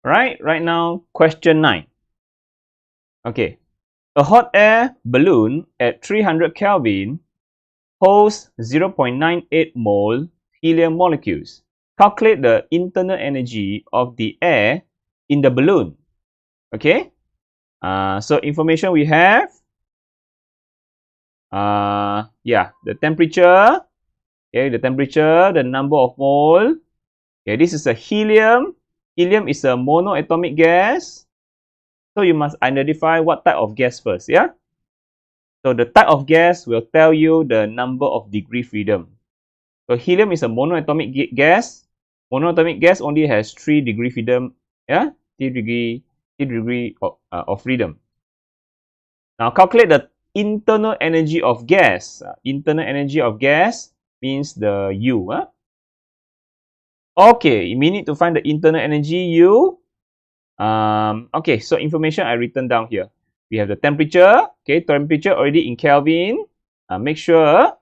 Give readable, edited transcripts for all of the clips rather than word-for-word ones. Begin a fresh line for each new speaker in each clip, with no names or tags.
Right now, question 9. Okay. A hot air balloon at 300 Kelvin holds 0.98 mole helium molecules. Calculate the internal energy of the air in the balloon. Okay. So information we have. The temperature. Okay, the temperature, the number of mole. Okay, this is a helium. Helium is a monoatomic gas. So you must identify what type of gas first, yeah? So the type of gas will tell you the number of degree freedom. So helium is a monoatomic gas. Monoatomic gas only has 3 degree freedom, yeah? 3 degree of freedom. Now calculate the internal energy of gas. Internal energy of gas means the U. Okay, we need to find the internal energy U. Okay, so information I written down here. We have the temperature. Okay, temperature already in Kelvin. Make sure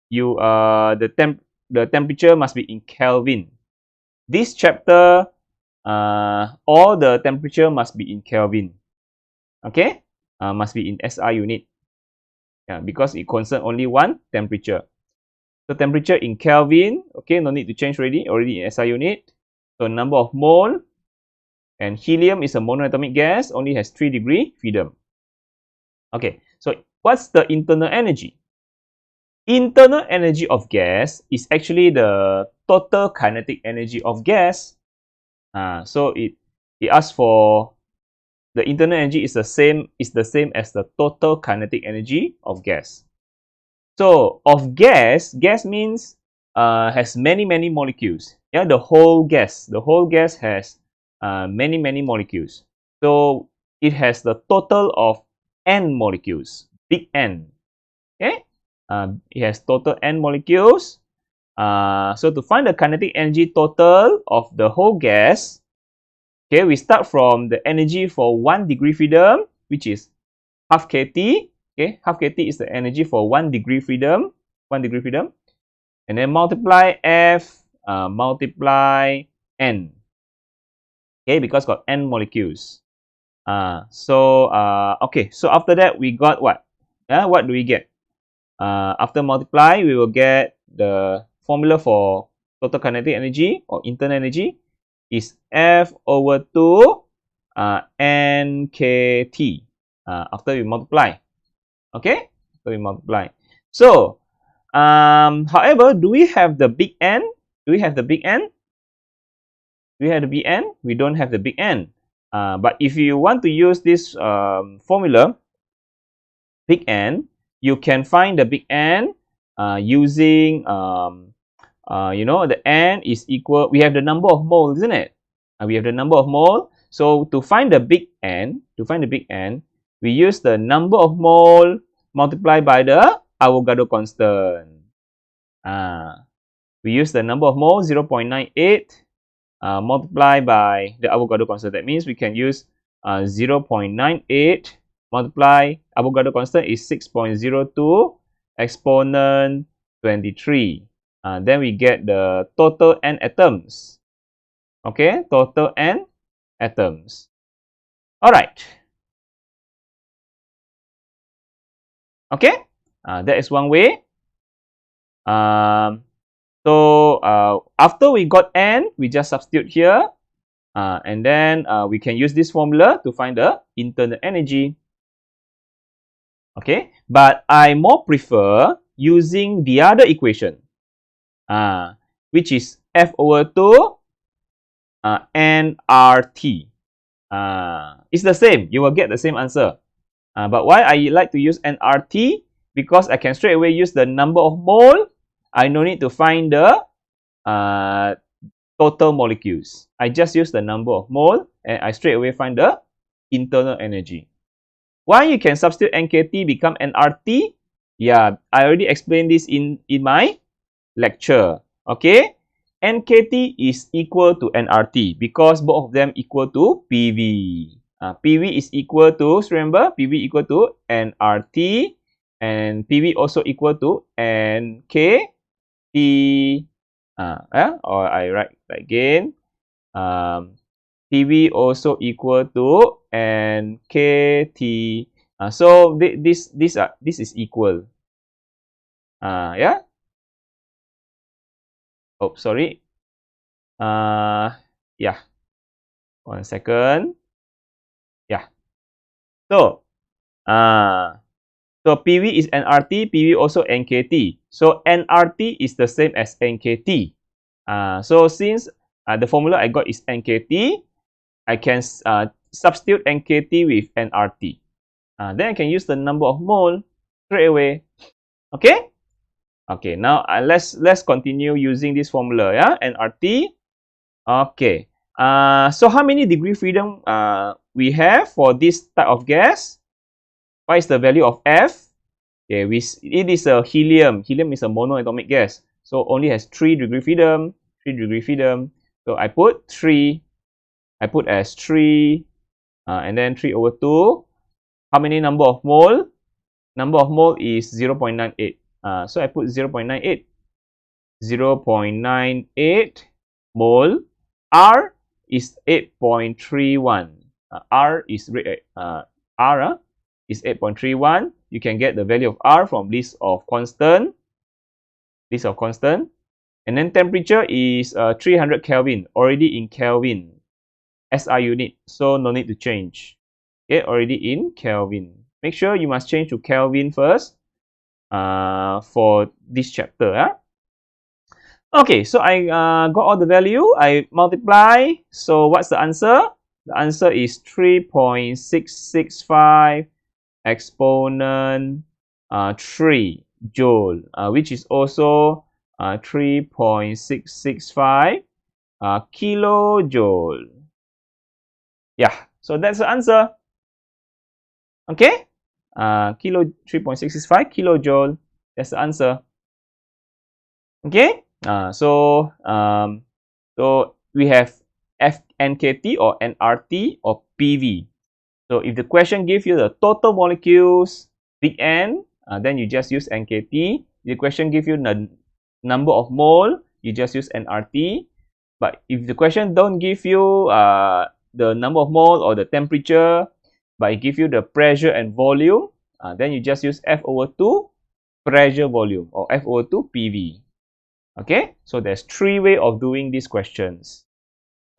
you the temperature must be in Kelvin. This chapter, all the temperature must be in Kelvin. Okay, must be in SI unit. Yeah, because it concerns only one temperature. So temperature in Kelvin. Okay, no need to change already in SI unit. So number of mole. And helium is a monoatomic gas, only has 3 degree freedom. Okay, so what's the internal energy? Internal energy of gas is actually the total kinetic energy of gas. So it asks for the internal energy is the same as the total kinetic energy of gas. So of gas means has many molecules. Yeah, the whole gas has many molecules. So it has the total of n molecules, big N. Okay, it has total n molecules. So to find the kinetic energy total of the whole gas, okay, we start from the energy for 1 degree freedom, which is half kT. Okay, half kT is the energy for 1 degree freedom, and then multiply F, multiply N. Okay, because got n molecules. Okay, so after that we got what? What do we get? After multiply, we will get the formula for total kinetic energy or internal energy is F over 2 NKT after we multiply. Okay, after we multiply. So, however, do we have the big N? Do we have the big N? Do we have the big N? We don't have the big N. But if you want to use this formula, big N, you can find the big N using, the N is equal, we have the number of mole, isn't it? We have the number of mole. So to find the big N, we use the number of mole multiplied by the Avogadro constant. We use the number of mole, 0.98, multiplied by the Avogadro constant. That means we can use 0.98 multiply Avogadro constant is 6.02 exponent 23. Then we get the total n atoms. Okay, total n atoms. All right. Okay, that is one way. After we got n, we just substitute here. And then we can use this formula to find the internal energy. Okay, but I more prefer using the other equation, which is F over 2 nRT. It's the same. You will get the same answer. But why I like to use nRT? Because I can straight away use the number of mole. I no need to find the total molecules. I just use the number of mole and I straight away find the internal energy. Why you can substitute NKT become nRT? Yeah, I already explained this in my lecture. Okay, NKT is equal to nRT because both of them equal to PV. PV is equal to, remember, PV equal to nRT and PV also equal to NKT. Or I write again. PV also equal to NKT. So this is equal. Yeah. Oh, sorry. Yeah. 1 second. Yeah. So, so PV is nRT, PV also NKT. So nRT is the same as NKT. So since the formula I got is NKT, I can substitute NKT with nRT. Then I can use the number of mole straight away. Okay? Okay, now let's continue using this formula, yeah, nRT. Okay. So how many degree freedom we have for this type of gas? What is the value of F? Okay, it is a helium. Helium is a monoatomic gas, so only has 3 degree freedom. 3 degree freedom. So I put 3. I put as 3, and then 3 over 2. How many number of mole? Number of mole is 0.98. So I put 0.98. 0.98 mole. R is 8.31. R is 8.31. You can get the value of R from list of constant. List of constant. And then temperature is 300 Kelvin, already in Kelvin. SI unit, so no need to change. Okay, already in Kelvin. Make sure you must change to Kelvin first for this chapter. Okay, so I got all the value. I multiply. So what's the answer? The answer is 3.665 exponent 3 joule, which is also 3.665 kilojoule. Yeah, so that's the answer. Okay, 3.665 kilojoule. That's the answer. Okay, so we have FNKT or nRT or PV. So if the question gives you the total molecules, big N, then you just use NKT. If the question gives you the number of mole, you just use nRT. But if the question don't give you the number of mole or the temperature, but it gives you the pressure and volume, then you just use F over 2 pressure volume or F over 2 PV. Okay, so there's 3 ways of doing these questions.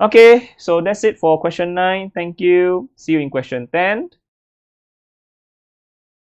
Okay, so that's it for question 9. Thank you. See you in question 10.